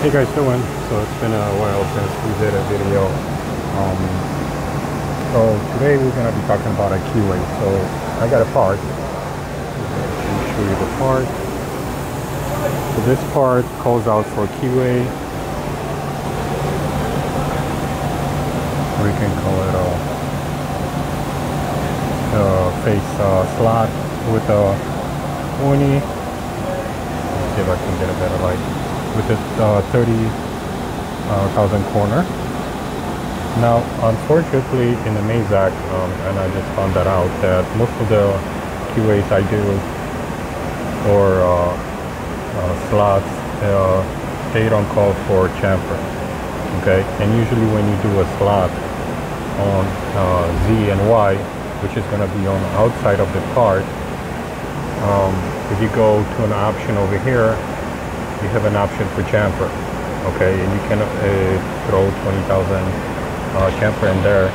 Hey guys, doing? So it's been a while since we did a video. So today we're gonna be talking about a keyway. So I got a part. Let me show you the part. So this part calls out for keyway. Or you can call it a face slot with a pointy. Let's see if I can get a better light. With this 30,000 corner. Now, unfortunately, in the Mazak, and I just found that out, that most of the keyways I do or slots, they don't call for chamfer. Okay, and usually when you do a slot on Z and Y, which is going to be on the outside of the part, if you go to an option over here, you have an option for chamfer, okay, and you can throw 20,000 chamfer in there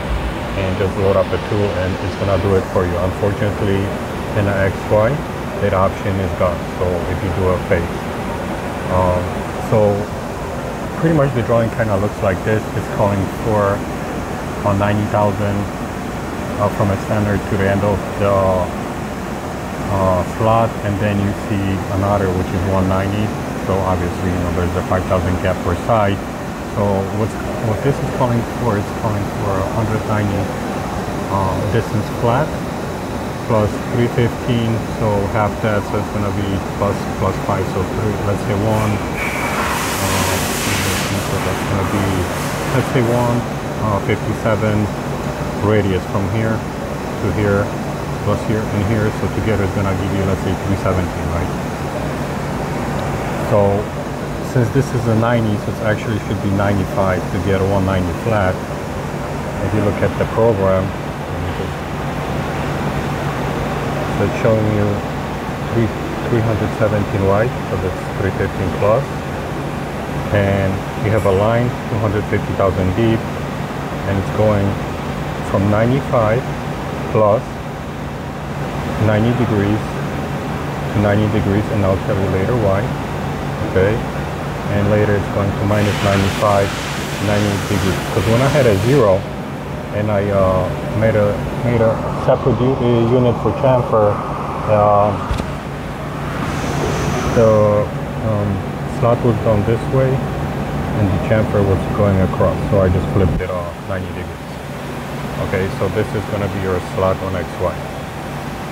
and just load up the tool and it's gonna do it for you. Unfortunately, in the XY, that option is gone. So if you do a face, so pretty much the drawing kind of looks like this. It's calling for 90,000 from a standard to the end of the slot, and then you see another which is 190. So obviously, you know, there's a 5,000 gap per side. So what this is calling for is calling for 190 distance flat plus 315. So half that, so it's going to be plus 5. So let's say 1. So that's going to be, let's say 157 radius from here to here plus here and here. So together it's going to give you, let's say 317, right? So since this is a 90, so it actually should be 95 to get a 190 flat. If you look at the program, so it's showing you 317 right, so that's 315 plus. And you have a line 250,000 deep, and it's going from 95 plus 90 degrees to 90 degrees, and I'll tell you later why. Okay, and later it's going to minus 95, 90 degrees. Because when I had a 0 and I made a separate unit for chamfer, the slot was done this way and the chamfer was going across. So I just flipped it 90 degrees. Okay, so this is going to be your slot on XY.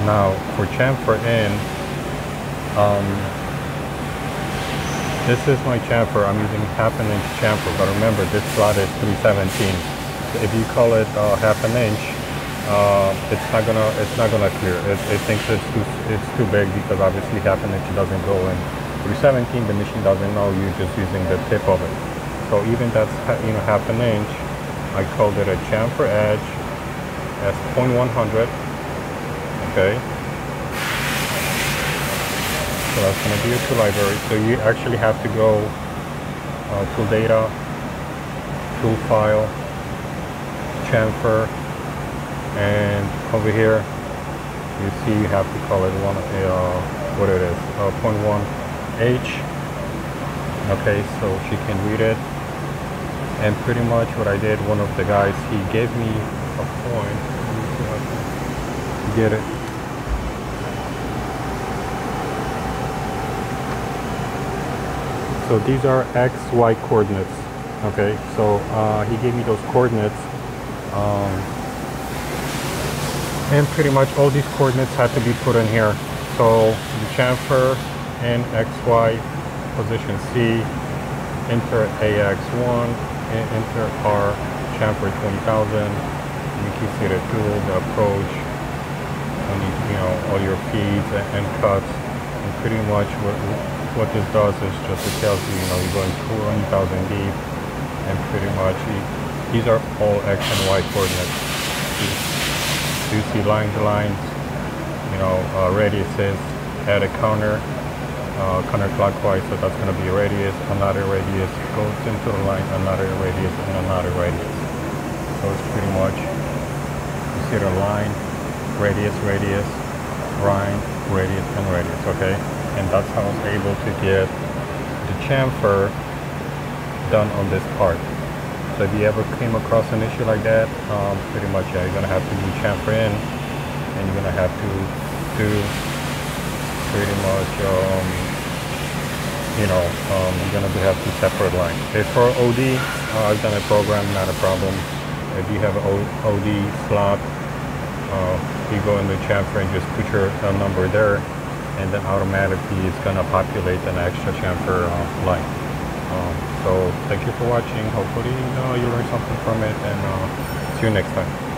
Now for chamfer in, this is my chamfer. I'm using 1/2 inch chamfer, but remember this slot is 317. If you call it 1/2 inch, it's not gonna clear. It thinks it's too big because obviously 1/2 inch doesn't go in 317. The machine doesn't know you're just using the tip of it. So even that's 1/2 inch, I called it a chamfer edge as 0.100. Okay. So that's going to be your tool library. So you actually have to go tool data, tool file, chamfer, and over here you see you have to call it what it is, 0.1H. Okay, so she can read it. And pretty much what I did, one of the guys, he gave me a point. Let me see if I can get it. So these are X, Y coordinates. Okay, so he gave me those coordinates, and pretty much all these coordinates had to be put in here. So the chamfer in XY position C, enter AX1, and enter R chamfer 20,000. You can see the tool, the approach, and all your feeds and cuts, and pretty much what this does is just it tells you, you're going 20,000 deep, and pretty much these are all X and Y coordinates. You see lines, radiuses, add a counter, counterclockwise, so that's going to be a radius, another radius, goes into the line, another radius, and another radius. So it's pretty much, you see the line, radius, line, radius, and radius, okay? And that's how I was able to get the chamfer done on this part. So if you ever came across an issue like that, pretty much you're gonna have to do chamfer in, and you're gonna have to do pretty much you're gonna have two separate lines. If for OD, I've done a program, not a problem. If you have an OD slot, you go in the chamfer and just put your number there, and then automatically it's gonna populate an extra chamfer line. So thank you for watching. Hopefully you learned something from it, and see you next time.